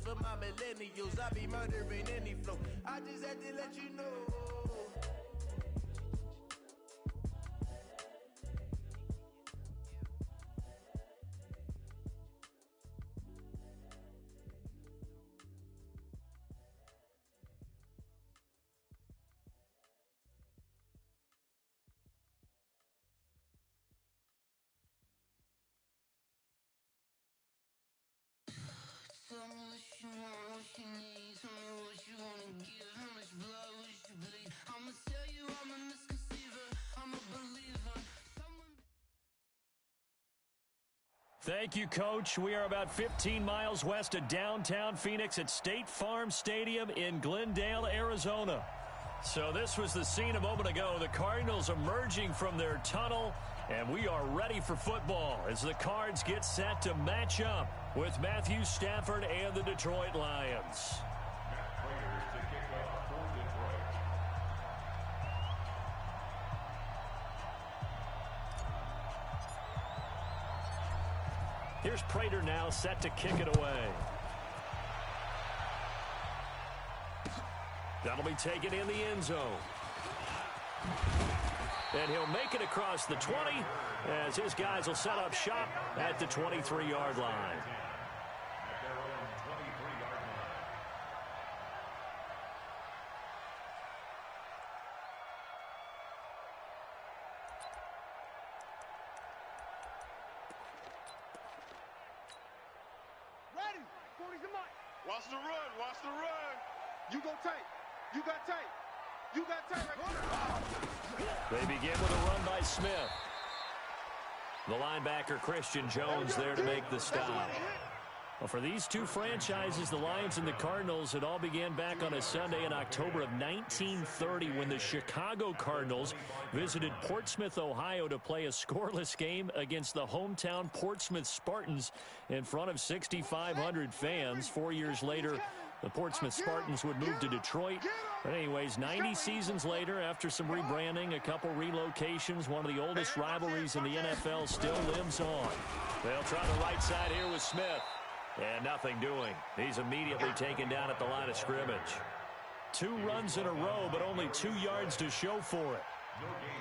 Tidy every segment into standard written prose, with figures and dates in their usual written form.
for my millennials. I be murdering any flow. I just had to let you know. Tell me what you want, what you need. Tell me what you wanna give. How much blood would you bleed? I'ma tell you I'm a misconceiver. I'm a believer. Thank you, Coach. We are about 15 miles west of downtown Phoenix at State Farm Stadium in Glendale, Arizona. So this was the scene a moment ago. The Cardinals emerging from their tunnel, and we are ready for football as the Cards get set to match up with Matthew Stafford and the Detroit Lions. Here's Prater now set to kick it away. That'll be taken in the end zone. And he'll make it across the 20 as his guys will set up shop at the 23-yard line. Ready. 40's the mic. Watch the run. Watch the run. You go tight. You got tight. You got tight right here. They begin with a run by Smith. The linebacker, Christian Jones, there to make the stop. Well, for these two franchises, the Lions and the Cardinals, it all began back on a Sunday in October of 1930 when the Chicago Cardinals visited Portsmouth, Ohio to play a scoreless game against the hometown Portsmouth Spartans in front of 6,500 fans. 4 years later, the Portsmouth Spartans would move to Detroit. But anyways, 90 seasons later, after some rebranding, a couple relocations, one of the oldest rivalries in the NFL still lives on. They'll try the right side here with Smith. And nothing doing. He's immediately taken down at the line of scrimmage. 2 runs in a row, but only 2 yards to show for it.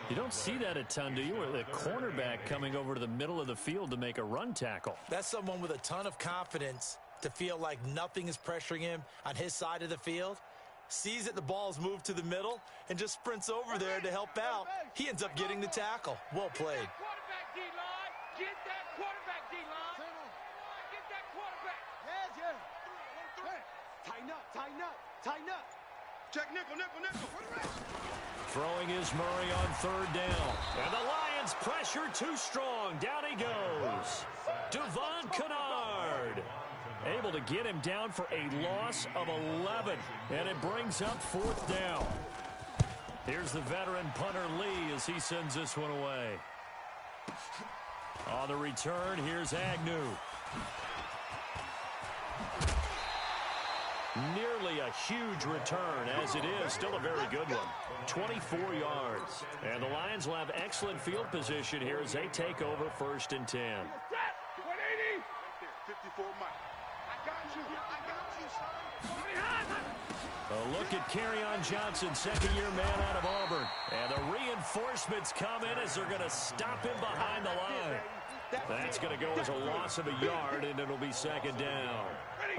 You don't see that a ton, do you? Or the cornerback coming over to the middle of the field to make a run tackle. That's someone with a ton of confidence to feel like nothing is pressuring him on his side of the field. Sees that the ball's moved to the middle and just sprints over there to help out. He ends up getting the tackle. Well played. Quarterback D-line. Get that quarterback D-line. Get that quarterback. Yeah. Tighten up. Tighten up. Tighten up. Check nickel. Throwing is Murray on 3rd down. And the Lions pressure too strong. Down he goes. Devon Kennard. Able to get him down for a loss of 11. And it brings up 4th down. Here's the veteran punter Lee as he sends this one away. On the return, here's Agnew. Nearly a huge return, as it is still a very good one. 24 yards. And the Lions will have excellent field position here as they take over 1st and 10. 180. 54 Mike. I got you, son. A look at Kerryon Johnson, 2nd-year man out of Auburn. And the reinforcements come in as they're going to stop him behind the line. That's going to go as a loss of a yard, and it'll be 2nd down.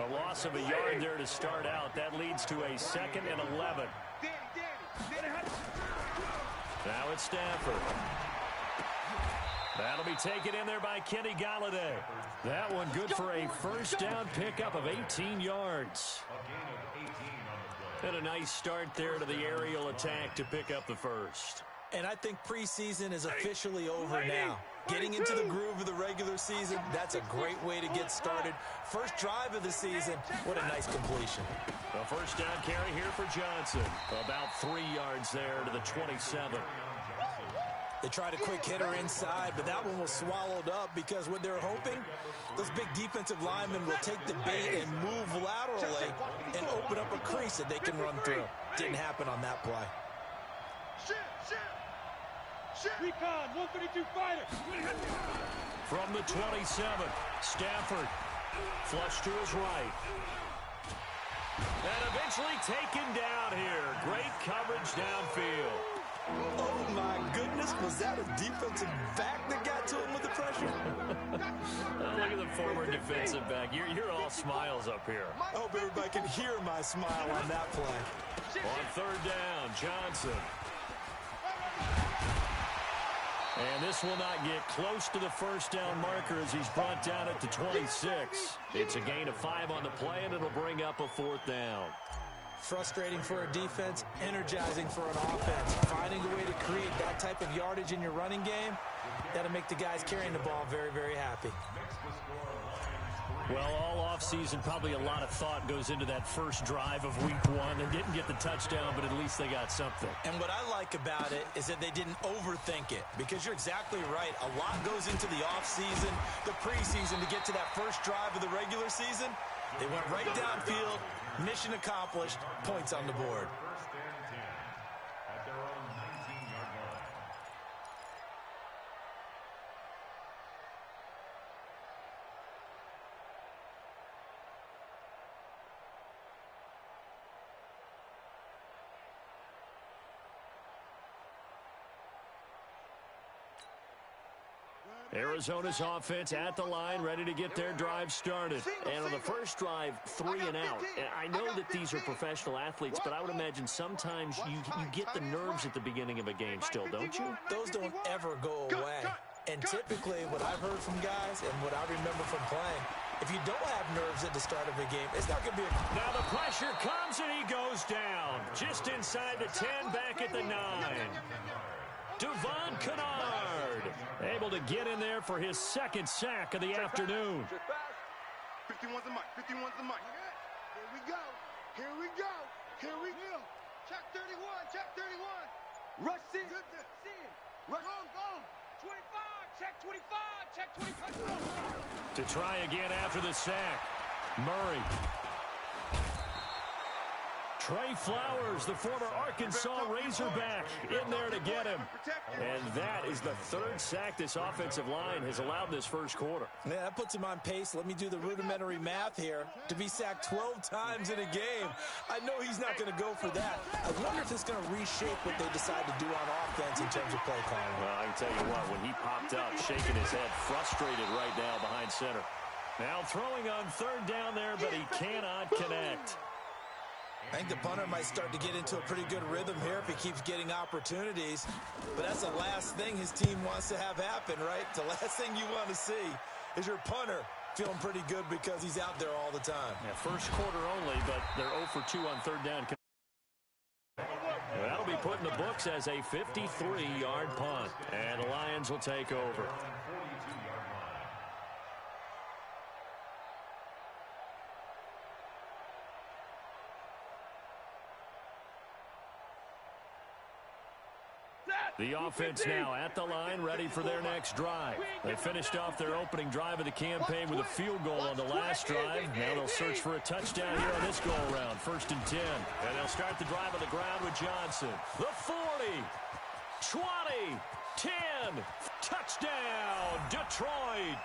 A loss of a yard there to start out. That leads to a 2nd and 11. Now it's Stafford. That'll be taken in there by Kenny Golladay. That one good for a 1st down pickup of 18 yards. And a nice start there to the aerial attack to pick up the 1st. And I think preseason is officially over now. Getting into the groove of the regular season, that's a great way to get started. First drive of the season, what a nice completion. The 1st down carry here for Johnson. About 3 yards there to the 27. They tried a quick hitter inside, but that one was swallowed up because what they're hoping, those big defensive linemen will take the bait and move laterally and open up a crease that they can run through. Didn't happen on that play. Recon, 132 fighter. From the 27, Stafford flush to his right. And eventually taken down here. Great coverage downfield. Oh, my goodness. Was that a defensive back that got to him with the pressure? Oh, look at the former defensive back. You're all smiles up here. I hope everybody can hear my smile on that play. On third down, Johnson. And this will not get close to the first down marker as he's brought down at the 26. It's a gain of 5 on the play, and it'll bring up a fourth down. Frustrating for a defense, energizing for an offense. Finding a way to create that type of yardage in your running game, that'll make the guys carrying the ball very, very happy. Well, all offseason, probably a lot of thought goes into that first drive of week 1. They didn't get the touchdown, but at least they got something. And what I like about it is that they didn't overthink it, because you're exactly right. A lot goes into the offseason, the preseason to get to that first drive of the regular season. They went right downfield, mission accomplished, points on the board. Arizona's offense at the line, ready to get their drive started. And on the first drive, 3 and out. And I know that these are professional athletes, but I would imagine sometimes you get the nerves at the beginning of a game still, don't you? Those don't ever go away. And typically, what I've heard from guys and what I remember from playing, if you don't have nerves at the start of a game, it's not going to be a... Now the pressure comes and he goes down. Just inside the 10, back at the 9. Devon Kennard able to get in there for his second sack of the afternoon. 51's the mic. 51's the mic. Here we go. Here we go. Here we go. Check 31. Check 31. Rush in. Rush on. 25. Check 25. Check 25. To try again after the sack. Murray. Trey Flowers, the former Arkansas Razorback, in there to get him. And that is the 3rd sack this offensive line has allowed this first quarter. Yeah, that puts him on pace. Let me do the rudimentary math here. To be sacked 12 times in a game, I know he's not going to go for that. I wonder if it's going to reshape what they decide to do on offense in terms of play calling. Well, I can tell you what, when he popped up, shaking his head, frustrated right now behind center. Now throwing on third down there, but he cannot connect. I think the punter might start to get into a pretty good rhythm here if he keeps getting opportunities. But that's the last thing his team wants to have happen, right? The last thing you want to see is your punter feeling pretty good because he's out there all the time. Yeah, first quarter only, but they're 0 for 2 on third down. That'll be put in the books as a 53-yard punt. And the Lions will take over. The offense now at the line, ready for their next drive. They finished off their opening drive of the campaign with a field goal on the last drive. Now they'll search for a touchdown here on this go-around, 1st and 10. And they'll start the drive on the ground with Johnson. The 40, 20, 10, touchdown, Detroit.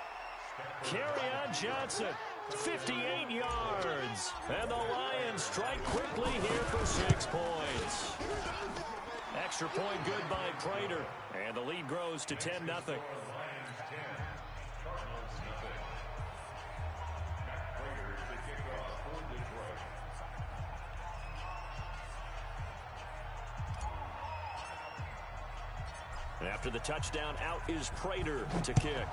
Kerryon Johnson, 58 yards. And the Lions strike quickly here for 6 points. Extra point good by Prater. And the lead grows to 10-0. After the touchdown, out is Prater to kick.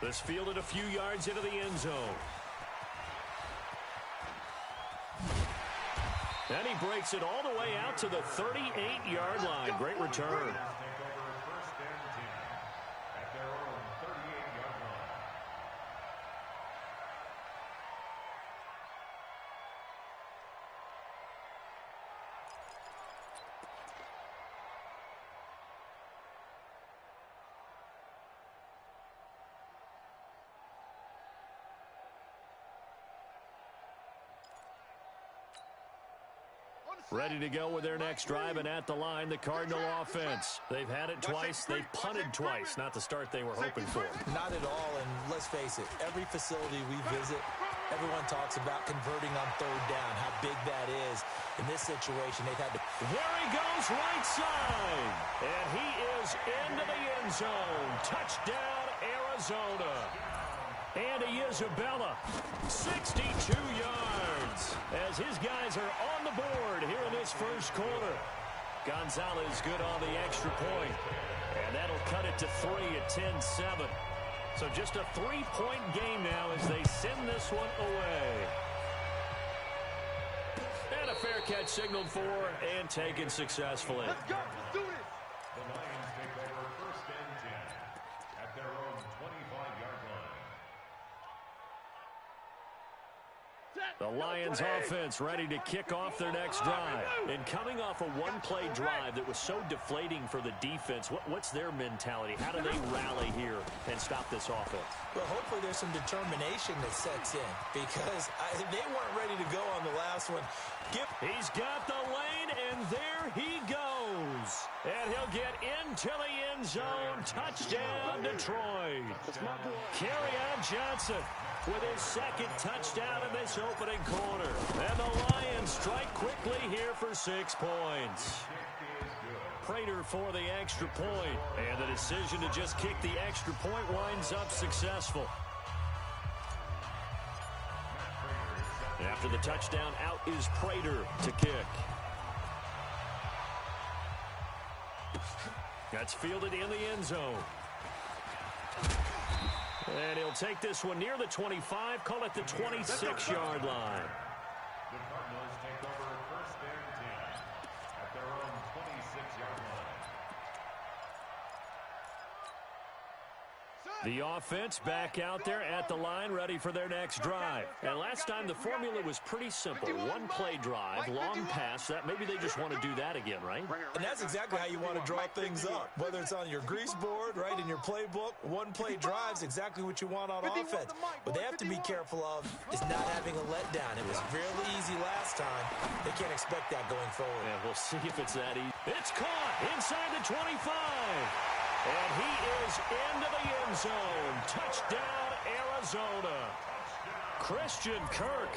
This fielded a few yards into the end zone. And he breaks it all the way out to the 38-yard line. Great return. Ready to go with their next drive, and at the line, the Cardinal offense. They've had it twice. They've punted twice. Not the start they were hoping for. Not at all, and let's face it, every facility we visit, everyone talks about converting on third down, how big that is. In this situation, they've had to... There he goes, right side. And he is into the end zone. Touchdown, Arizona. Andy Isabella, 62 yards, as his guys are on the board here in this first quarter. Gonzalez good on the extra point, and that'll cut it to 3 at 10-7. So just a 3-point game now as they send this one away. And a fair catch signaled for and taken successfully. Let's go. Let's do this. The Lions take over first and 10 at their own 25-yard line. The Lions offense ready to kick off their next drive. And coming off a one-play drive that was so deflating for the defense, what's their mentality? How do they rally here and stop this offense? Well, hopefully there's some determination that sets in because they weren't ready to go on the last one. He's got the lane, and there he goes. And he'll get into the end zone. Touchdown, Detroit. Kerryon Johnson with his second touchdown in this opening quarter. And the Lions strike quickly here for 6 points. Prater for the extra point. And the decision to just kick the extra point winds up successful. After the touchdown, out is Prater to kick. That's fielded in the end zone. And he'll take this one near the 25, call it the 26-yard line. The Cardinals take over first and 10 at their own 26-yard line. The offense back out there at the line, ready for their next drive. And last time, the formula was pretty simple. One-play drive, long pass. That maybe they just want to do that again, right? And that's exactly how you want to draw things up. Whether it's on your grease board, right, in your playbook, one-play drive's exactly what you want on offense. What they have to be careful of is not having a letdown. It was fairly easy last time. They can't expect that going forward. Yeah, we'll see if it's that easy. It's caught inside the 25. And he is into the end zone. Touchdown, Arizona. Christian Kirk,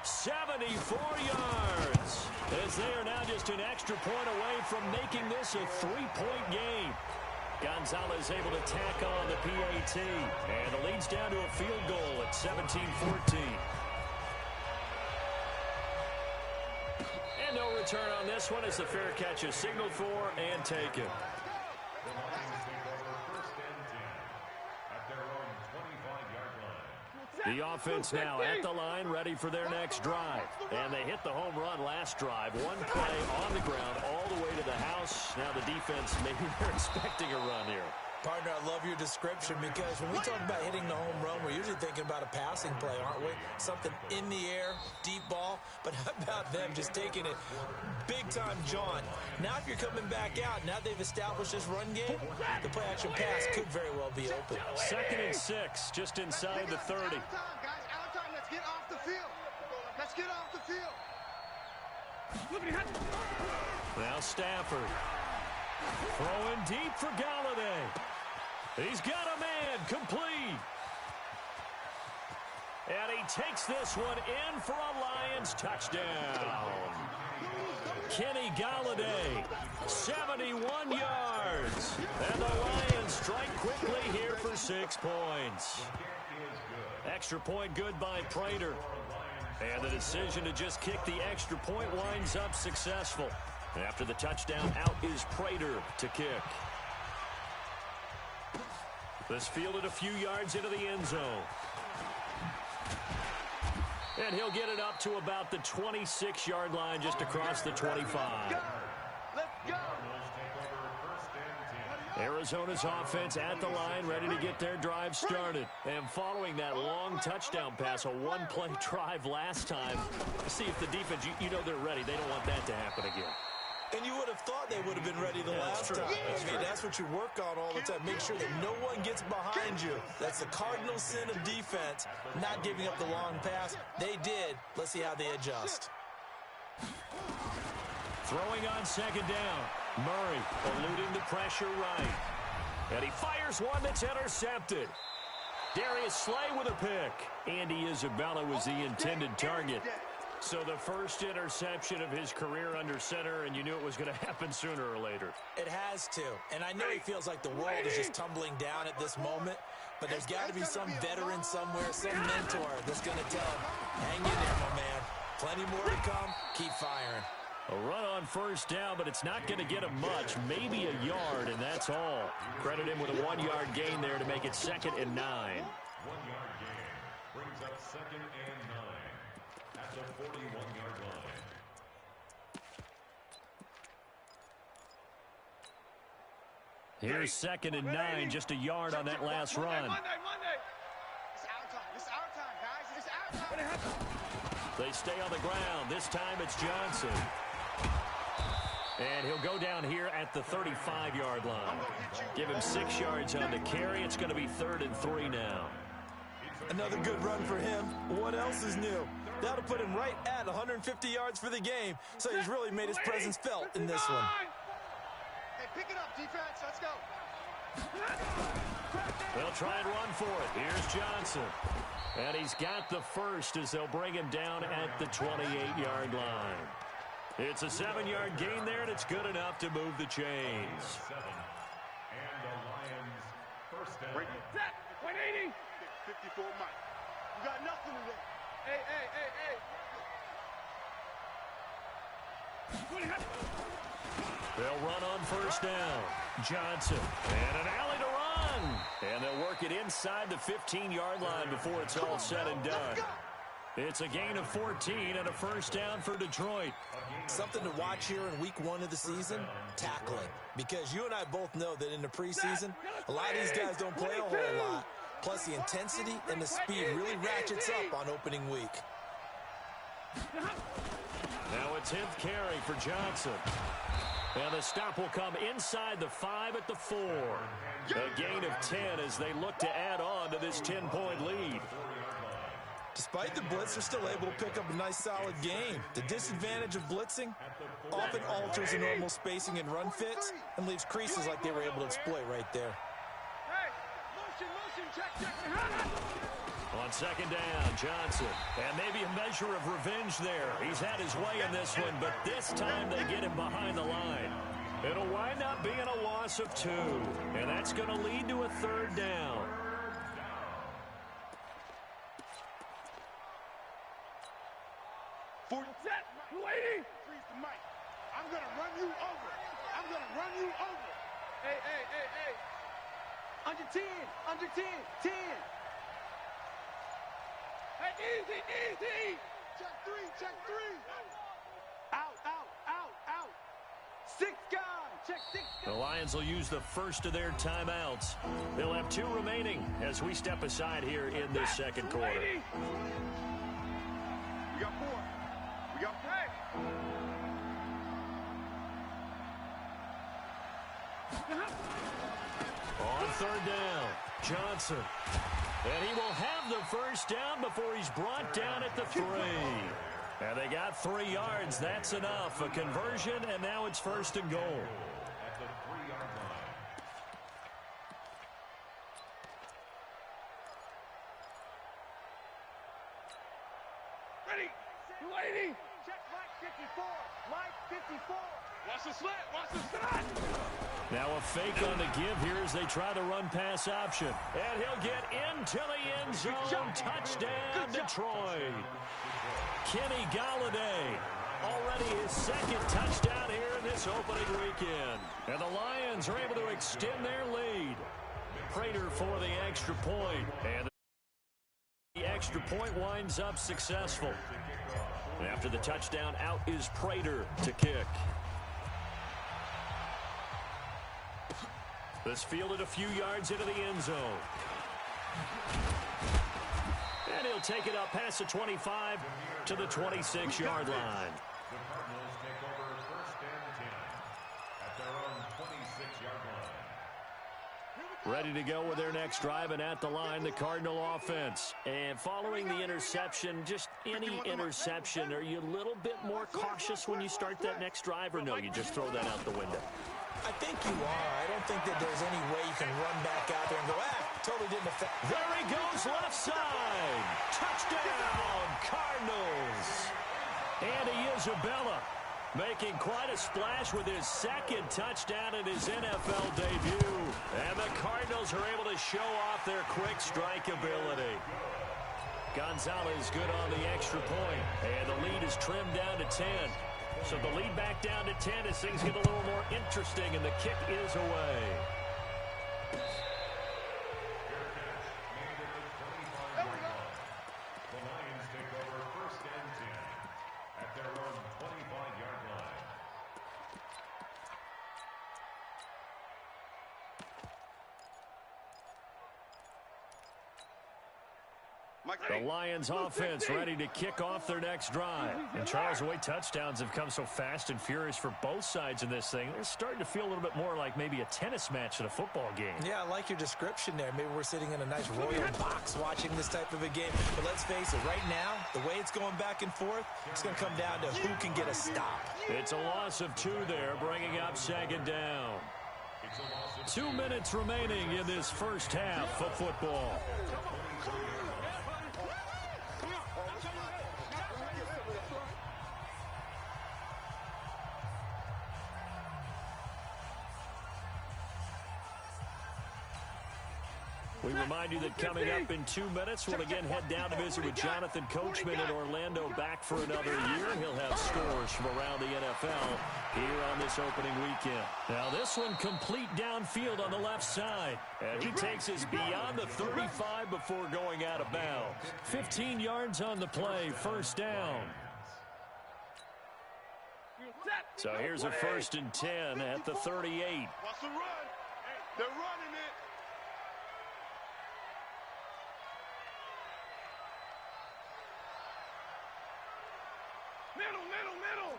74 yards. As they are now just an extra point away from making this a 3-point game. Gonzalez able to tack on the PAT. And it leads down to a field goal at 17-14. And no return on this one as the fair catch is signaled for and taken. The Lions take over first and 10 at their own 25-yard line. The offense now at the line, ready for their next drive. And they hit the home run last drive. One play on the ground all the way to the house. Now the defense, maybe they're expecting a run here. Partner, I love your description because when we talk about hitting the home run, we're usually thinking about a passing play, aren't we? Something in the air, deep ball. But how about them just taking it big-time jaunt? Now if you're coming back out, now they've established this run game, the play-action pass could very well be open. 2nd and 6, just inside the 30. Out of time, guys. Out of time. Let's get off the field. Let's get off the field. Now Stafford. Throwing deep for Galladay. He's got a man, complete. And he takes this one in for a Lions touchdown. Kenny Galladay, 71 yards. And the Lions strike quickly here for 6 points. Extra point good by Prater. And the decision to just kick the extra point winds up successful. After the touchdown, out is Prater to kick. This fielded a few yards into the end zone. And he'll get it up to about the 26-yard line just across the 25. Let's go. Arizona's offense at the line, ready to get their drive started. And following that long touchdown pass, a one-play drive last time, see if the defense, you know they're ready. They don't want that to happen again. And you would have thought they would have been ready the last time. I mean, that's what you work on all the time. Make sure that no one gets behind you. That's the cardinal sin of defense, not giving up the long pass. They did. Let's see how they adjust. Throwing on second down. Murray eluding the pressure right. And he fires one that's intercepted. Darius Slay with a pick. Andy Isabella was the intended target. So the first interception of his career under center, and you knew it was going to happen sooner or later. It has to. And I know he feels like the world is just tumbling down at this moment, but there's got to be some veteran somewhere, some mentor that's going to tell him, hang in there, my man. Plenty more to come. Keep firing. A run on first down, but it's not going to get him much. Maybe a yard, and that's all. Credit him with a 1-yard gain there to make it 2nd and 9. 1-yard gain brings up 2nd and 9 at the 41-yard line. Here's 2nd and 9, just a yard on that last run. Monday. It's our time. It's our time, guys. It's our time. They stay on the ground. This time it's Johnson. And he'll go down here at the 35-yard line. Give him 6 yards on the carry. It's going to be 3rd and 3 now. Another good run for him. What else is new? That'll put him right at 150 yards for the game, so he's really made his presence felt in this one. Hey, pick it up, defense. Let's go. They'll try and run for it. Here's Johnson. And he's got the first as they'll bring him down at the 28-yard line. It's a 7-yard gain there, and it's good enough to move the chains. 7. And the Lions first down. Break it. Set. 180. 54 Mike. You got nothing today. Hey. They'll run on first down. Johnson. And an alley to run. And they'll work it inside the 15-yard line before it's all said and done. It's a gain of 14 and a first down for Detroit. Something to watch here in week 1 of the season, tackling. Because you and I both know that in the preseason, a lot of these guys don't play a whole lot. Plus, the intensity and the speed really ratchets up on opening week. Now a 10th carry for Johnson. And the stop will come inside the 5 at the 4. A gain of 10 as they look to add on to this 10-point lead. Despite the blitz, they're still able to pick up a nice, solid game. The disadvantage of blitzing often alters the normal spacing and run fits and leaves creases like they were able to exploit right there. Hey, motion, check. On second down, Johnson. And maybe a measure of revenge there. He's had his way in this one, but this time they get him behind the line. It'll wind up being a loss of 2. And that's going to lead to a 3rd down. Set. Lady. Freeze the mic. I'm going to run you over. Hey. Under 10. 10. Hey, easy. Check 3. Out. 6 gone. Check 6 The Lions will use the first of their timeouts. They'll have 2 remaining as we step aside here in this second quarter. We got 4. On 3rd down, Johnson. And he will have the first down before he's brought down at the 3. And they got 3 yards. That's enough. A conversion, and now it's 1st and goal. At the 3-yard line. Ready. Lady. Check Mike 54. Watch the slant. Now a fake on the give here as they try the run-pass option. And he'll get into the end zone. Touchdown, Detroit. Kenny Galladay, already his 2nd touchdown here in this opening weekend. And the Lions are able to extend their lead. Prater for the extra point. And the extra point winds up successful. And after the touchdown, out is Prater to kick. This fielded a few yards into the end zone. And he'll take it up past the 25 to the 26-yard line. The Cardinals take over 1st and 10 at their own 26-yard line. ready to go with their next drive, and at the line, the Cardinal offense. And following the interception, just any interception, are you a little bit more cautious when you start that next drive, or no, you just throw that out the window? I think you are. I don't think that there's any way you can run back out there and go, totally didn't affect. There he goes, left side. Touchdown, Cardinals. Andy Isabella making quite a splash with his second touchdown in his NFL debut. And the Cardinals are able to show off their quick strike ability. Gonzalez good on the extra point. And the lead is trimmed down to 10. So the lead back down to 10 as things get a little more interesting, and the kick is away. The Lions take over 1st and 10 at their own 25-yard line. The Lions offense ready to kick off their next drive. And Charles, the way touchdowns have come so fast and furious for both sides in this thing, it's starting to feel a little bit more like maybe a tennis match in a football game. Yeah, I like your description there. Maybe we're sitting in a nice royal box watching this type of a game. But let's face it, right now, the way it's going back and forth, it's going to come down to who can get a stop. It's a loss of 2 there, bringing up 2nd down. 2 minutes remaining in this first half of football. We remind you that coming up in 2 minutes, we'll again head down to visit with Jonathan Coachman in Orlando, back for another year. He'll have scores from around the NFL here on this opening weekend. Now this one complete downfield on the left side. And he takes us beyond the 35 before going out of bounds. 15 yards on the play, 1st down. So here's a 1st and 10 at the 38. What's the run? They're running it. Middle.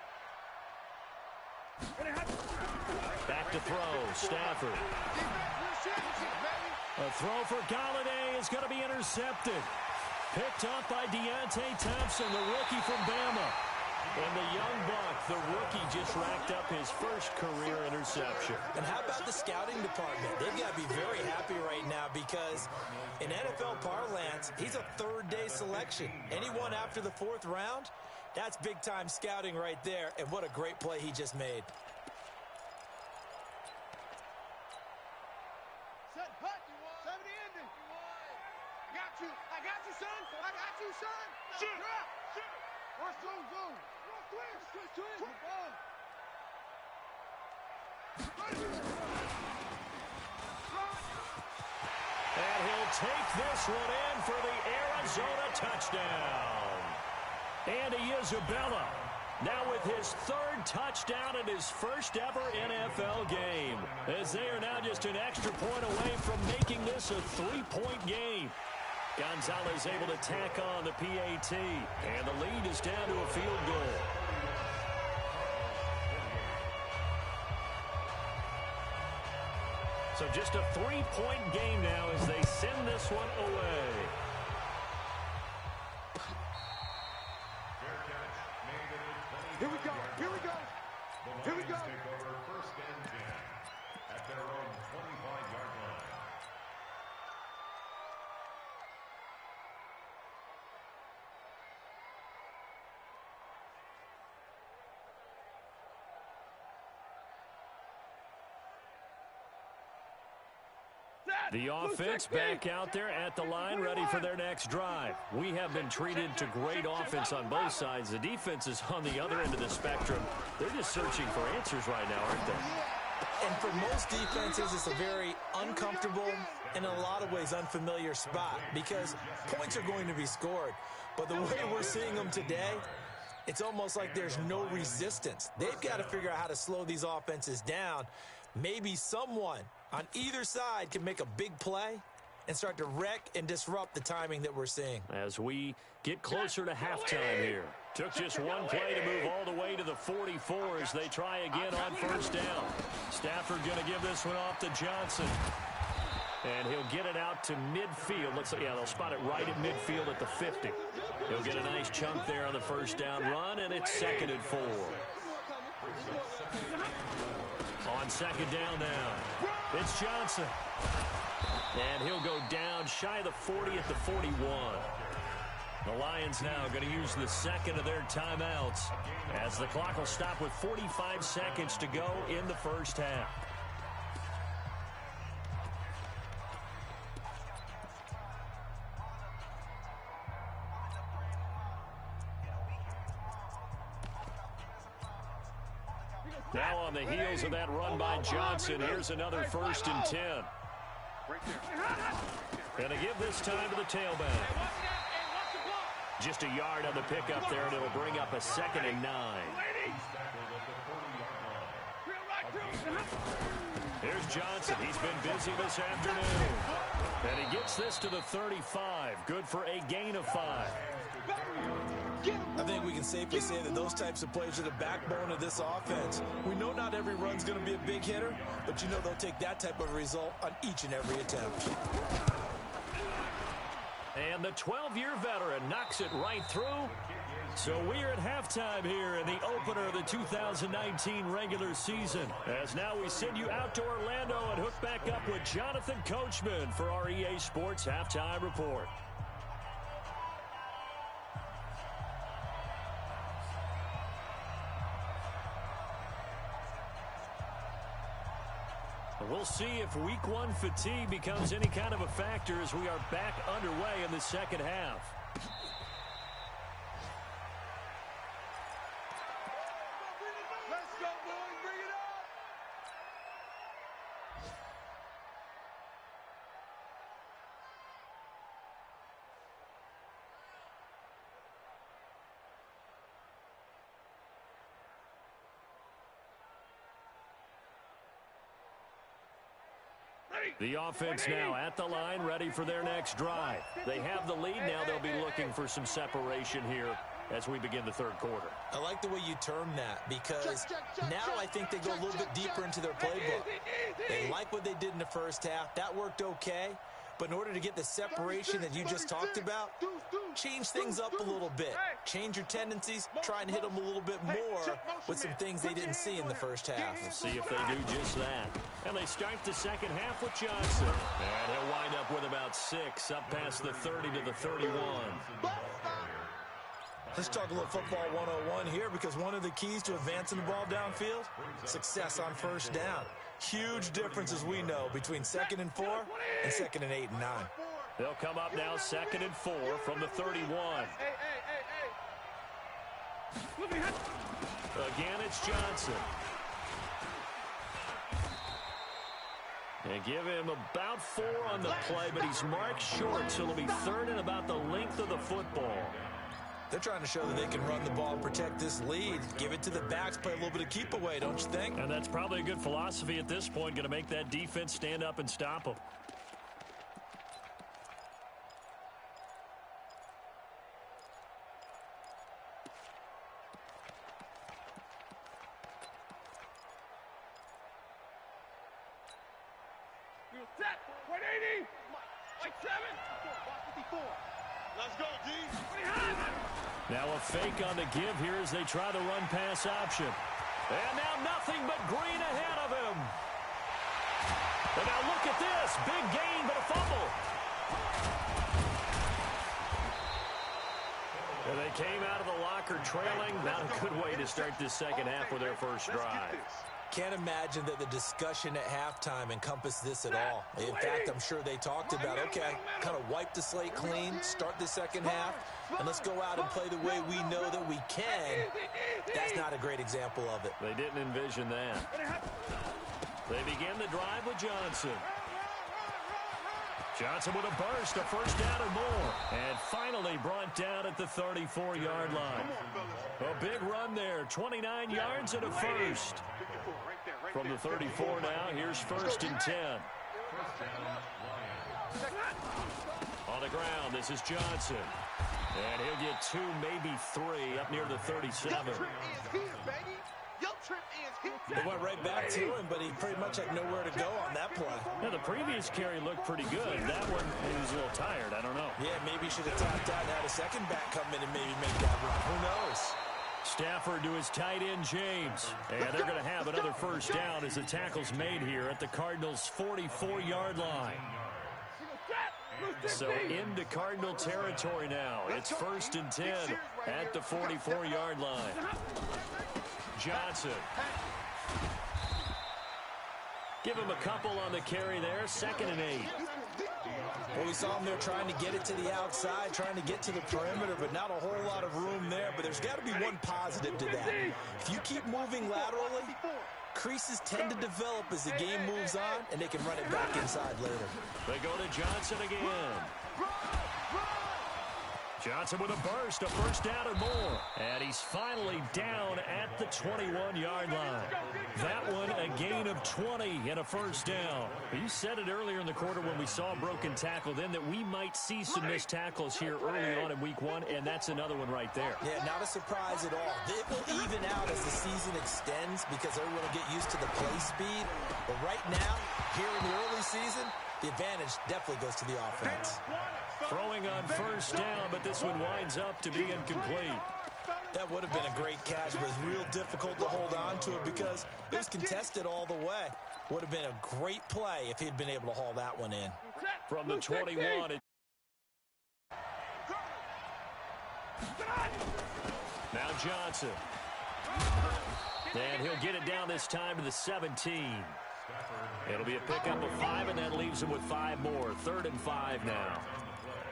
Back to throw, Stafford. A throw for Galladay is going to be intercepted. Picked up by Deontay Thompson, the rookie from Bama. And the young buck, the rookie, just racked up his first career interception. And how about the scouting department? They've got to be very happy right now because in NFL parlance, he's a 3rd-day selection. Anyone after the 4th round, that's big-time scouting right there. And what a great play he just made. I got you, son. Shoot. Let's go. And he'll take this one in for the Arizona touchdown. Andy Isabella now with his 3rd touchdown in his first ever NFL game, as they are now just an extra point away from making this a 3-point game. Gonzalez able to tack on the PAT, and the lead is down to a field goal. So just a 3-point game now as they send this one away. Here we go. The Lions take over 1st and 10 at their own 25-yard line. The offense back out there at the line, ready for their next drive. We have been treated to great offense on both sides. The defense is on the other end of the spectrum. They're just searching for answers right now, aren't they? And for most defenses, it's a very uncomfortable and in a lot of ways unfamiliar spot because points are going to be scored. But the way we're seeing them today, it's almost like there's no resistance. They've got to figure out how to slow these offenses down. Maybe someone on either side can make a big play and start to wreck and disrupt the timing that we're seeing. As we get closer to halftime here. Took just one play to move all the way to the 44 as they try again on 1st down. Stafford going to give this one off to Johnson. And he'll get it out to midfield. Let's see, yeah, they'll spot it right at midfield at the 50. He'll get a nice chunk there on the first down run, and it's 2nd and 4. On 2nd down now, it's Johnson. And he'll go down shy of the 40 at the 41. The Lions now going to use the second of their timeouts as the clock will stop with 45 seconds to go in the first half. Now on the heels of that run by Johnson, here's another 1st and 10. Going to give this time to the tailback. Just a yard on the pickup there, and it'll bring up a 2nd and 9. Here's Johnson. He's been busy this afternoon. And he gets this to the 35. Good for a gain of 5. I think we can safely say that those types of plays are the backbone of this offense. We know not every run's going to be a big hitter, but you know they'll take that type of result on each and every attempt. And the 12-year veteran knocks it right through. So we're at halftime here in the opener of the 2019 regular season. As now we send you out to Orlando and hook back up with Jonathan Coachman for our EA Sports Halftime Report. We'll see if week 1 fatigue becomes any kind of a factor as we are back underway in the second half. Let's go, boys. Bring it up. The offense now at the line, ready for their next drive. They have the lead. Now they'll be looking for some separation here as we begin the third quarter. I like the way you term that because now I think they go a little bit deeper into their playbook. They like what they did in the first half. That worked okay. But in order to get the separation that you just talked about, change things up a little bit. Change your tendencies. Try and hit them a little bit more with some things they didn't see in the first half. We'll see if they do just that. And they start the second half with Johnson. And he'll wind up with about 6, up past the 30 to the 31. Let's talk a little football 101 here because one of the keys to advancing the ball downfield, success on first down. Huge difference, as we know, between 2nd and 4 and 2nd and 8 and 9. They'll come up now 2nd and 4 from the 31. Again, it's Johnson. They give him about 4 on the play, but he's marked short, so it'll be 3rd and about the length of the football. They're trying to show that they can run the ball and protect this lead. Give it to the backs, play a little bit of keep away, don't you think? And that's probably a good philosophy at this point, going to make that defense stand up and stop them. Let's go, D. Now a fake on the give here as they try the run-pass option. And now nothing but green ahead of him. And now look at this. Big gain, but a fumble. And they came out of the locker trailing. Not a good way to start this second half with their first drive. Can't imagine that the discussion at halftime encompassed this at all. In fact, I'm sure they talked about, okay, kind of wipe the slate clean, start the second half, and let's go out and play the way we know that we can. That's not a great example of it. They didn't envision that. They begin the drive with Johnson. Johnson with a burst, a first down and more. And finally brought down at the 34-yard line. A big run there, 29 yards and a first. From the 34 now, here's 1st and 10. On the ground, this is Johnson. And he'll get 2, maybe 3, up near the 37. Your trip ends here. They went right back to him, but he pretty much had nowhere to go on that play. Now, the previous carry looked pretty good. That one, he was a little tired. I don't know. Yeah, maybe he should have tapped out and had a second back come in and maybe make that run. Who knows? Stafford to his tight end, James. And they're going to have another first down as the tackle's made here at the Cardinals' 44-yard line. So into Cardinal territory now. It's 1st and 10 at the 44-yard line. Johnson. Give him a couple on the carry there. 2nd and 8. Well, we saw him there trying to get it to the outside, trying to get to the perimeter, but not a whole lot of room there. But there's got to be one positive to that. If you keep moving laterally, creases tend to develop as the game moves on, and they can run it back inside later. They go to Johnson again. Johnson with a burst, a first down and more. And he's finally down at the 21-yard line. That one, a gain of 20 and a first down. You said it earlier in the quarter when we saw a broken tackle then that we might see some missed tackles here early on in week 1, and that's another one right there. Yeah, not a surprise at all. It will even out as the season extends because everyone will get used to the play speed. But right now, here in the early season, the advantage definitely goes to the offense. Throwing on first down, but this one winds up to be incomplete. That would have been a great catch, but it's real difficult to hold on to it because it was contested all the way. Would have been a great play if he'd been able to haul that one in. From the 21. Now Johnson. And he'll get it down this time to the 17. It'll be a pickup of 5, and that leaves him with 5 more. 3rd and 5 now.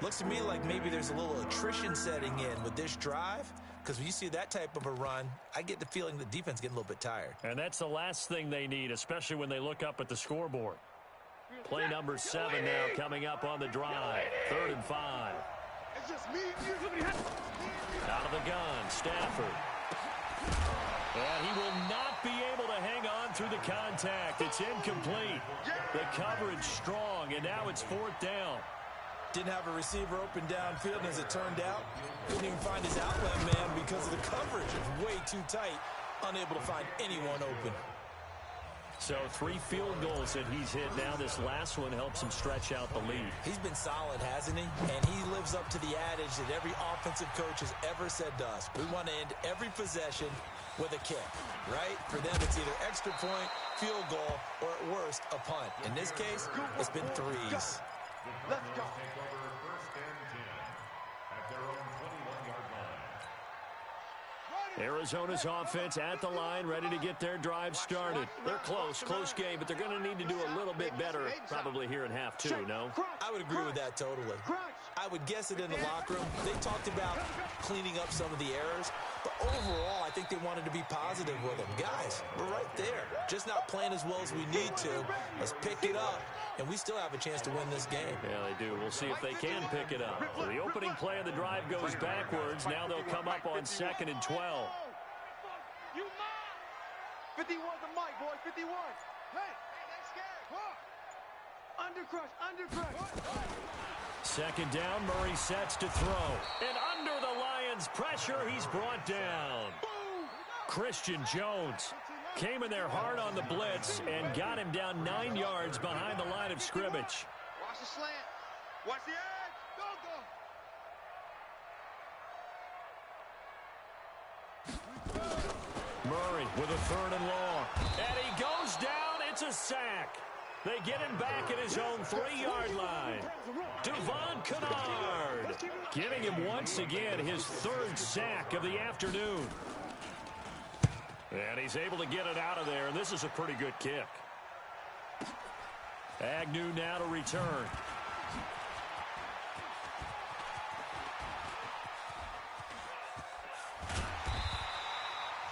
Looks to me like maybe there's a little attrition setting in with this drive, because when you see that type of a run, I get the feeling the defense getting a little bit tired. And that's the last thing they need, especially when they look up at the scoreboard. Play number 7 now coming up on the drive. 3rd and 5. It's just me and you. Out of the gun, Stafford. And he will not be able to hang on through the contact. It's incomplete. The coverage strong, and now it's 4th down. Didn't have a receiver open downfield, and as it turned out, couldn't even find his outlet man because of the coverage. It's way too tight, unable to find anyone open. So 3 field goals that he's hit now. This last one helps him stretch out the lead. He's been solid, hasn't he? And he lives up to the adage that every offensive coach has ever said to us. We want to end every possession with a kick, right? For them, it's either extra point, field goal, or at worst, a punt. In this case, it's been 3s. Let's go. Take over 1st and 10 at their own 21-yard line. Arizona's offense at the line, ready to get their drive started. They're close game, but they're going to need to do a little bit better probably here in half 2, no? I would agree with that totally. I would guess it in the locker room. They talked about cleaning up some of the errors, but overall, I think they wanted to be positive with them. Guys, we're right there. Just not playing as well as we need to. Let's pick it up, and we still have a chance to win this game. Yeah, they do. We'll see if they can pick it up. The opening play of the drive goes backwards. Now they'll come up on 2nd and 12. You mine. 51's the mic, boy. 51. Hey, they scared. Undercrush. 2nd down, Murray sets to throw. And under the Lions' pressure, he's brought down. Christian Jones came in there hard on the blitz and got him down 9 yards behind the line of scrimmage. Watch the slant. Watch the edge. Go. Murray with a 3rd and long. And he goes down. It's a sack. They get him back at his own 3-yard line. Devon Kennard giving him once again his 3rd sack of the afternoon. And he's able to get it out of there, and this is a pretty good kick. Agnew now to return.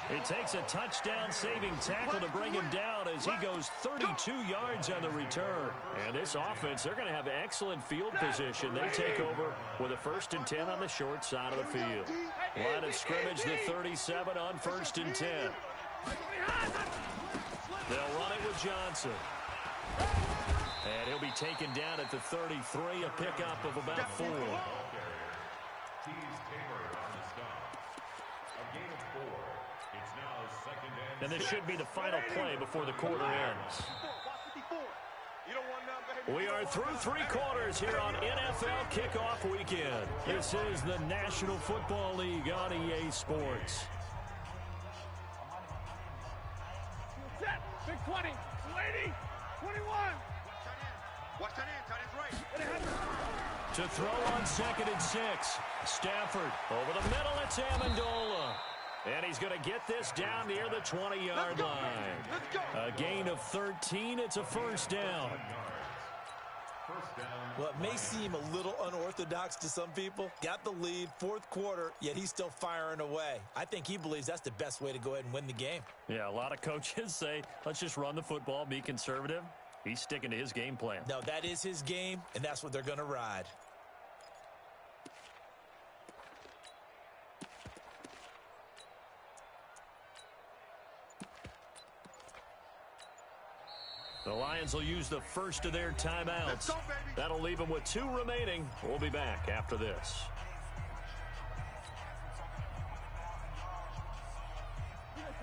It takes a touchdown-saving tackle to bring him down as he goes 32 yards on the return. And this offense, they're going to have excellent field position. They take over with a 1st and 10 on the short side of the field. Line of scrimmage, the 37 on 1st and 10. They'll run it with Johnson. And he'll be taken down at the 33, a pickup of about 4. A gain of 4. It's now second And this should be the final play before the quarter ends. We are through 3 quarters here on NFL Kickoff Weekend. This is the National Football League on EA Sports. Set, big 20, 280, 21. Watch that in, tight end's right. To throw on 2nd and 6. Stafford over the middle, it's Amendola. And he's going to get this down near the 20-yard line. A gain of 13, it's a first down. Well, it may seem a little unorthodox to some people. Got the lead, 4th quarter, yet he's still firing away. I think he believes that's the best way to go ahead and win the game. Yeah, a lot of coaches say, let's just run the football, be conservative. He's sticking to his game plan. No, that is his game, and that's what they're going to ride. The Lions will use the first of their timeouts. That'll leave them with 2 remaining. We'll be back after this.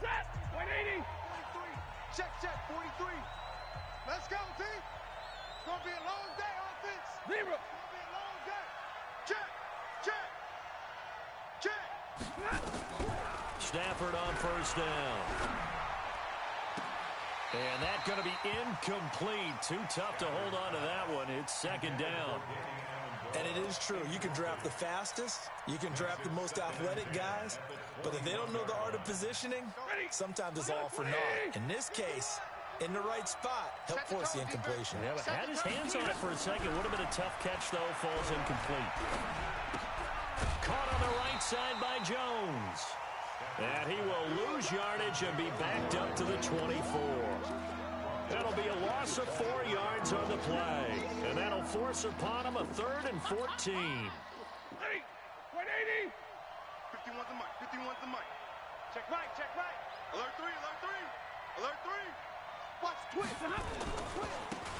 Set, 180. Check, 43. Let's go, team. It's going to be a long day, offense. Zero. It's going to be a long day. Check. Stafford on first down. And that's going to be incomplete. Too tough to hold on to that one. It's 2nd down. And it is true. You can draft the fastest. You can draft the most athletic guys. But if they don't know the art of positioning, sometimes it's all for naught. In this case, in the right spot, help force the incompletion. Yeah, but had his hands on it for a second. Would have been a tough catch, though. Falls incomplete. Caught on the right side by Jones. And he will lose yardage and be backed up to the 24. That'll be a loss of 4 yards on the play. And that'll force upon him a 3rd and 14. 180. 51's the mic. 51's the mic. Check right. Alert 3. Alert 3. Watch twist.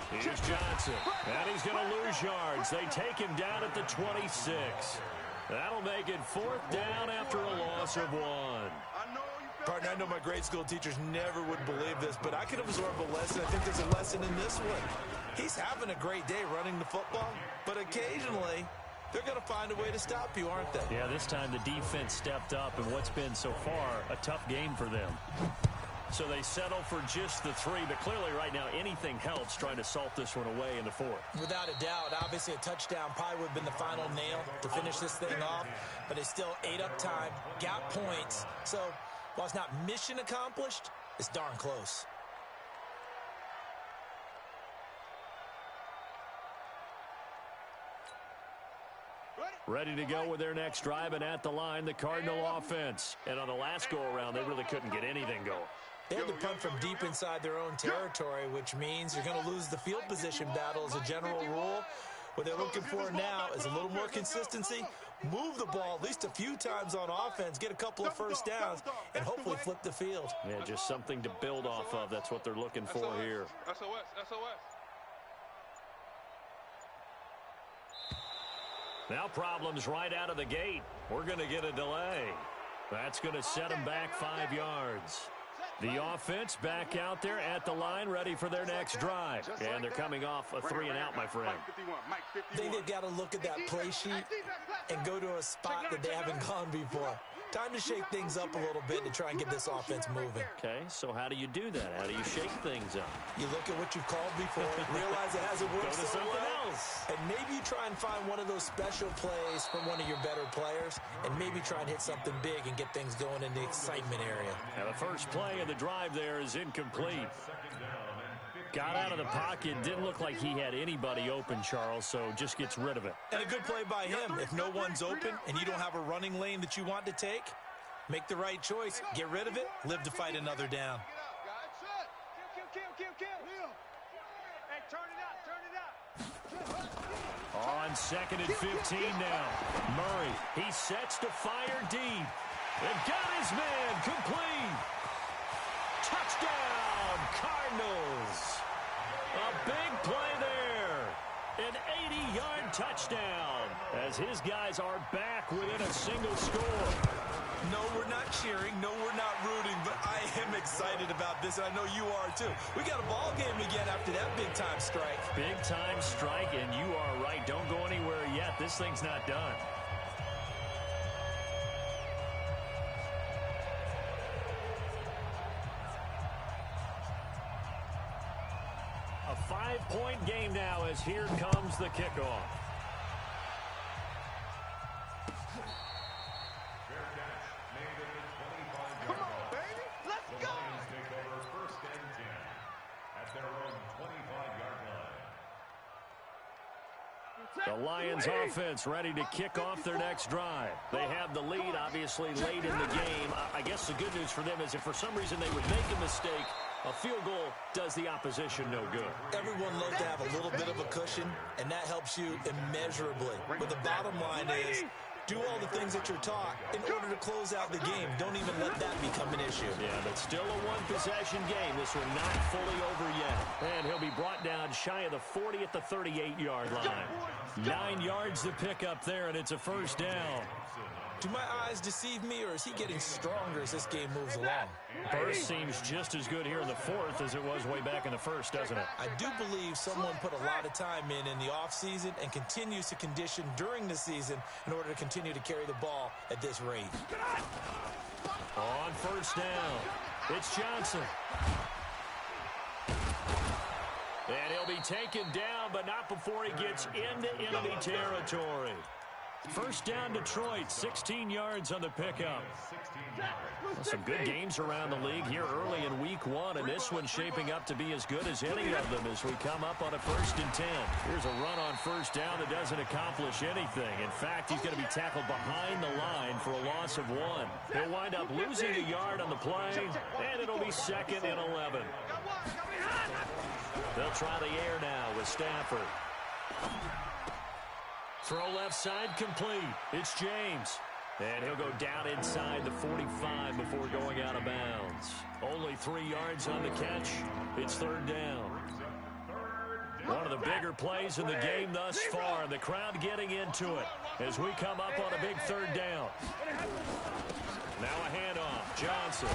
Here's Johnson. And he's going to lose yards. They take him down at the 26. That'll make it 4th down after a loss of 1. Partner, I know my grade school teachers never would believe this, but I can absorb a lesson. I think there's a lesson in this one. He's having a great day running the football, but occasionally they're going to find a way to stop you, aren't they? Yeah, this time the defense stepped up in what's been so far a tough game for them. So they settle for just the 3, but clearly right now anything helps trying to salt this one away in the 4th. Without a doubt, obviously a touchdown probably would have been the final nail to finish this thing off, but they still ate up time, got points. So while it's not mission accomplished, it's darn close. Ready to go with their next drive, and at the line, the Cardinal offense. And on the last go-around, they really couldn't get anything going. They had to punt from deep inside their own territory, which means you're going to lose the field position battle as a general rule. What they're looking for now is a little more consistency, move the ball at least a few times on offense, get a couple of first downs, and hopefully flip the field. Yeah, just something to build off of. That's what they're looking for here. SOS. Now problems right out of the gate. We're going to get a delay. That's going to set them back 5 yards. The offense back out there at the line, ready for their next drive. And they're coming off a 3-and-out, my friend. I think they've got to look at that play sheet and go to a spot that they haven't gone before. Time to shake things up a little bit to try and get this offense moving. Okay, so how do you do that? How do you shake things up? You look at what you've called before, realize it hasn't worked Go to so something well, else. and maybe you try and find one of those special plays from one of your better players, and maybe try and hit something big and get things going in the excitement area. Now the first play of the drive there is incomplete. Got out of the pocket, didn't look like he had anybody open, Charles, so just gets rid of it. And a good play by him. If no one's open and you don't have a running lane that you want to take, make the right choice, get rid of it, live to fight another down. Hey, turn it up. On 2nd and 15 now. Murray, he sets to fire deep. And got his man complete. Touchdown, Cardinals. A big play there. An 80-yard touchdown as his guys are back within a single score. No, we're not cheering. No, we're not rooting, but I am excited about this, and I know you are too. We got a ball game again after that big-time strike. Big-time strike, and you are right. Don't go anywhere yet. This thing's not done. A 5-point game now as here comes the kickoff. Come on, baby. Let's go. The Lions take over 1st and 10 at their own 25-yard line. The Lions offense ready to kick off their next drive. They have the lead, obviously, late in the game. I guess the good news for them is if for some reason they would make a mistake, a field goal does the opposition no good. Everyone loves to have a little bit of a cushion, and that helps you immeasurably. But the bottom line is, do all the things that you're taught in order to close out the game. Don't even let that become an issue. Yeah, but still a one-possession game. This one not fully over yet. And he'll be brought down shy of the 40 at the 38-yard line. 9 yards to pick up there, and it's a 1st down. Do my eyes deceive me, or is he getting stronger as this game moves along? Burst seems just as good here in the 4th as it was way back in the 1st, doesn't it? I do believe someone put a lot of time in the offseason and continues to condition during the season in order to continue to carry the ball at this rate. On 1st down, it's Johnson. And he'll be taken down, but not before he gets into enemy territory. 1st down, Detroit, 16 yards on the pickup. Some good games around the league here early in week 1, and this one's shaping up to be as good as any of them as we come up on a 1st and 10. Here's a run on 1st down that doesn't accomplish anything. In fact, he's going to be tackled behind the line for a loss of 1. He'll wind up losing a yard on the play, and it'll be 2nd and 11. They'll try the air now with Stafford. Throw left side complete. It's James. And he'll go down inside the 45 before going out of bounds. Only 3 yards on the catch. It's 3rd down. One of the bigger plays in the game thus far. The crowd getting into it as we come up on a big 3rd down. Now a handoff. Johnson.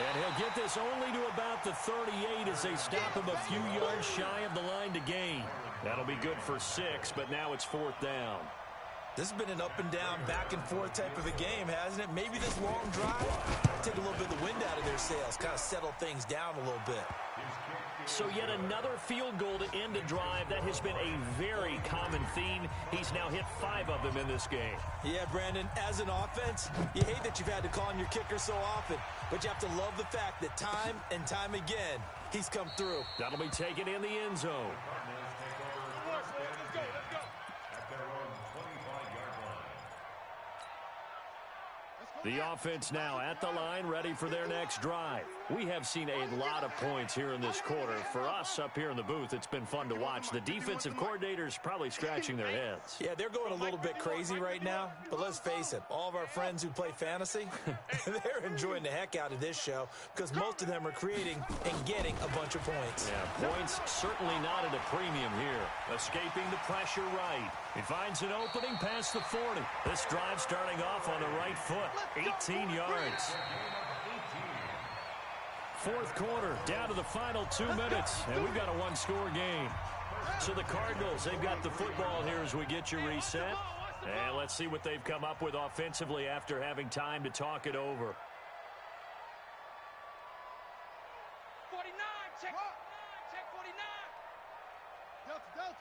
And he'll get this only to about the 38 as they stop him a few yards shy of the line to gain. That'll be good for 6, but now it's 4th down. This has been an up-and-down, back-and-forth type of a game, hasn't it? Maybe this long drive, take a little bit of the wind out of their sails, kind of settle things down a little bit. So yet another field goal to end a drive. That has been a very common theme. He's now hit 5 of them in this game. Yeah, Brandon, as an offense, you hate that you've had to call on your kicker so often, but you have to love the fact that time and time again, he's come through. That'll be taken in the end zone. The offense now at the line, ready for their next drive. We have seen a lot of points here in this quarter. For us up here in the booth, it's been fun to watch. The defensive coordinators probably scratching their heads. Yeah, they're going a little bit crazy right now, but let's face it, all of our friends who play fantasy, they're enjoying the heck out of this show because most of them are creating and getting a bunch of points. Yeah, points certainly not at a premium here. Escaping the pressure right. He finds an opening past the 40. This drive starting off on the right foot. 18 yards. 4th quarter, down to the final 2 minutes, and we've got a 1-score game. So the Cardinals, they've got the football here as we get you reset. And let's see what they've come up with offensively after having time to talk it over. 49, check 49. Delta.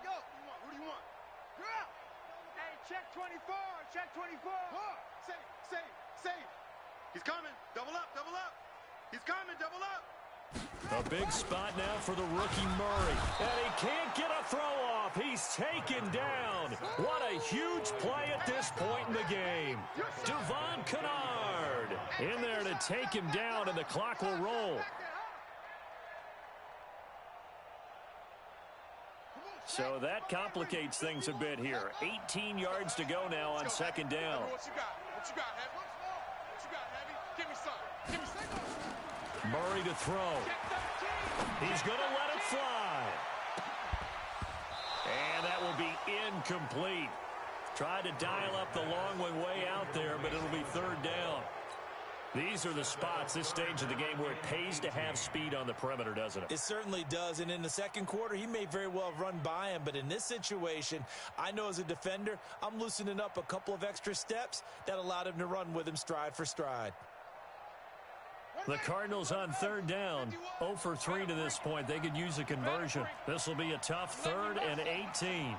Go. What do you want? You're out. Hey, check 24, check 24. Save. He's coming. Double up. He's coming. Double up. A big spot now for the rookie Murray. And he can't get a throw off. He's taken down. What a huge play at this point in the game. Devon Kennard in there to take him down, and the clock will roll. So that complicates things a bit here. 18 yards to go now on 2nd down. What you got, Heavy? Give me some. Murray to throw. He's going to let it fly. And that will be incomplete. Tried to dial up the long one way out there, but it'll be third down. These are the spots, this stage of the game, where it pays to have speed on the perimeter, doesn't it? It certainly does, and in the second quarter, he may very well have run by him, but in this situation, I know as a defender, I'm loosening up a couple of extra steps that allowed him to run with him stride for stride. The Cardinals on third down, 0 for 3 to this point. They could use a conversion. This will be a tough 3rd and 18.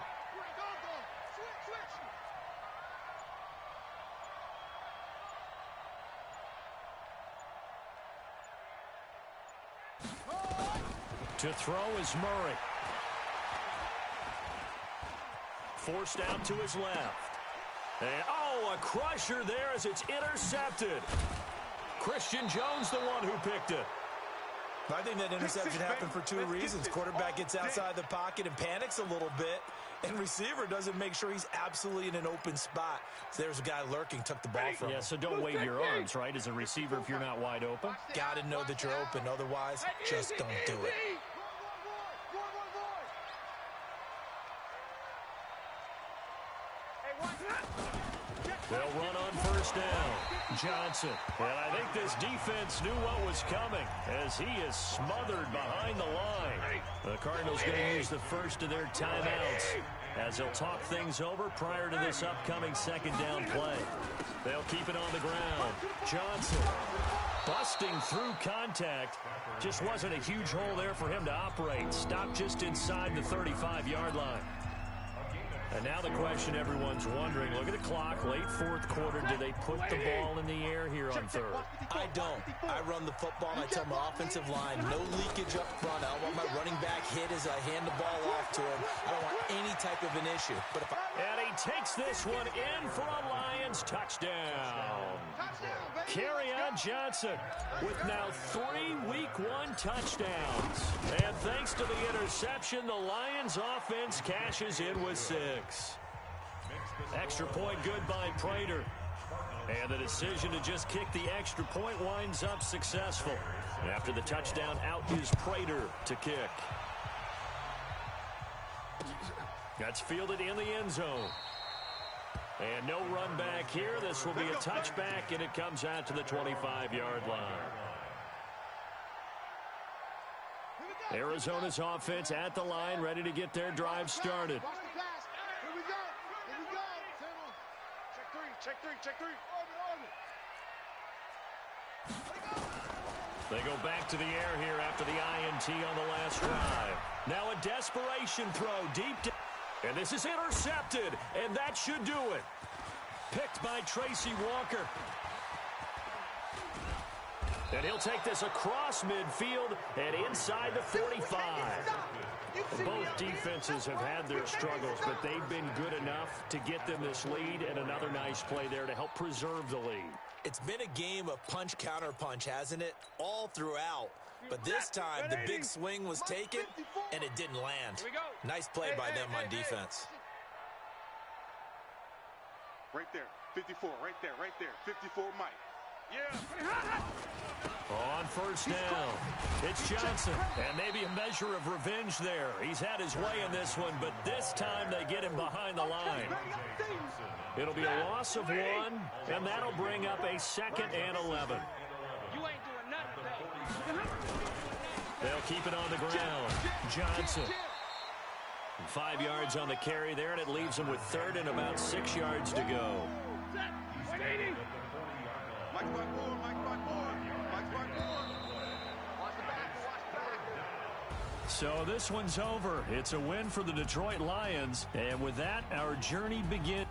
To throw is Murray. Forced out to his left. And, a crusher there as it's intercepted. Christian Jones, the one who picked it. I think that interception happened for two reasons. Quarterback gets outside the pocket and panics a little bit, and receiver doesn't make sure he's absolutely in an open spot. So there's a guy lurking, took the ball from him. Yeah, so don't wave your arms, right, as a receiver if you're not wide open. Got to know that you're open. Otherwise, just don't do it. They'll run on first down. Johnson. And I think this defense knew what was coming as he is smothered behind the line. The Cardinals going to use the first of their timeouts as they'll talk things over prior to this upcoming second down play. They'll keep it on the ground. Johnson busting through contact. Just wasn't a huge hole there for him to operate. Stopped just inside the 35-yard line. And now the question everyone's wondering, look at the clock, late fourth quarter, do they put the ball in the air here on third? I don't. I run the football, and I tell my offensive line, no leakage up front. I don't want my running back hit as I hand the ball off to him. I don't want any type of an issue. But and he takes this one in for a Lions touchdown. Kerryon Johnson with now 3 Week 1 touchdowns. And thanks to the interception, the Lions offense cashes in with 6. Extra point good by Prater. And the decision to just kick the extra point winds up successful. After the touchdown, out is Prater to kick. That's fielded in the end zone. And no run back here. This will be a touchback, and it comes out to the 25-yard line. Arizona's offense at the line, ready to get their drive started. Here we go. Here we go. Check three. Check three. They go back to the air here after the INT on the last drive. Now a desperation throw deep down. And this is intercepted, and that should do it. Picked by Tracy Walker. And he'll take this across midfield and inside the 45. Both defenses have had their struggles, but they've been good enough to get them this lead, and another nice play there to help preserve the lead. It's been a game of punch-counter-punch, hasn't it? All throughout. But this time, the big swing was taken, and it didn't land. Nice play by them on defense. Right there. 54. Right there. 54 Mike. Yeah. On first down, it's Johnson. And maybe a measure of revenge there. He's had his way in this one, but this time they get him behind the line. It'll be a loss of 1, and that'll bring up a 2nd and 11. You ain't doing nothing. They'll keep it on the ground. Johnson. 5 yards on the carry there, and it leaves them with 3rd and about 6 yards to go. So this one's over. It's a win for the Detroit Lions, and with that, our journey begins.